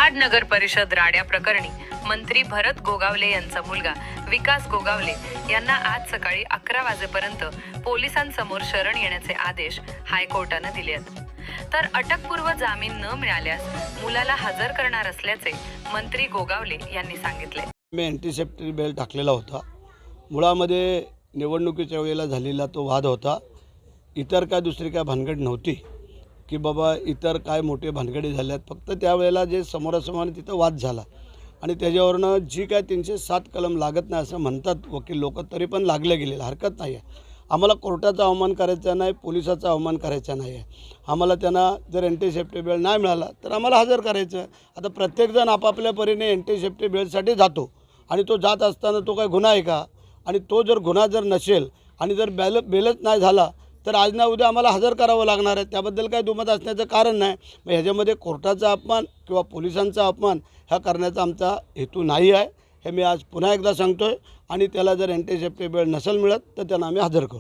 महाड नगर परिषद राड्या प्रकरणी मंत्री भरत गोगावले यांचा मुलगा विकास गोगावले यांना आज सकाळी 11 वाजेपर्यंत पोलिसांसमोर शरण येण्याचे आदेश हायकोर्टाने दिले आहेत। तर अटकपूर्व जामीन न मिळाल्यास मुलाला हजर करणार असल्याचे मंत्री गोगावले यांनी सांगितले। मी अँटीसेप्टिक बेल टाकलेला होता। मुळामध्ये निवडणुकीच्या वेळेला झालेला तो वाद होता। इतर काय दुसरी काय भानगड नव्हती की बाबा इतर काय मोठे भानगडी झाल्यात। फक्त त्यावेळेला जे समोरासमोर तिथं वाद झाला आणि त्याच्यावरनं जी काय 307 कलम लागत नाही असं म्हणतात वकील लोक, तरी पण लागले गेलेलं हरकत नाही आहे। आम्हाला कोर्टाचा अवमान करायचा नाही, पोलिसाचा अवमान करायचा नाही आहे। आम्हाला त्यांना जर अँटीसेप्टिक बेल नाही मिळाला तर आम्हाला हजर करायचं। आता प्रत्येकजण आपापल्या परीने अँटीसेप्टिक बेलसाठी जातो आणि तो जात असताना तो काय गुन्हा आहे का? आणि तो जर गुन्हा जर नसेल आणि जर बेलच नाही झाला तर आज ना उद्या आम्हाला हजर करावं लागणार आहे। त्याबद्दल काही दुमत असण्याचं कारण नाही। मग ह्याच्यामध्ये कोर्टाचा अपमान किंवा पोलिसांचा अपमान हा करण्याचा आमचा हेतू नाही आहे, हे मी आज पुन्हा एकदा सांगतो आहे। आणि त्याला जर अँटीसेप्टिक बेल नसेल मिळत तर त्यांना आम्ही हजर करू।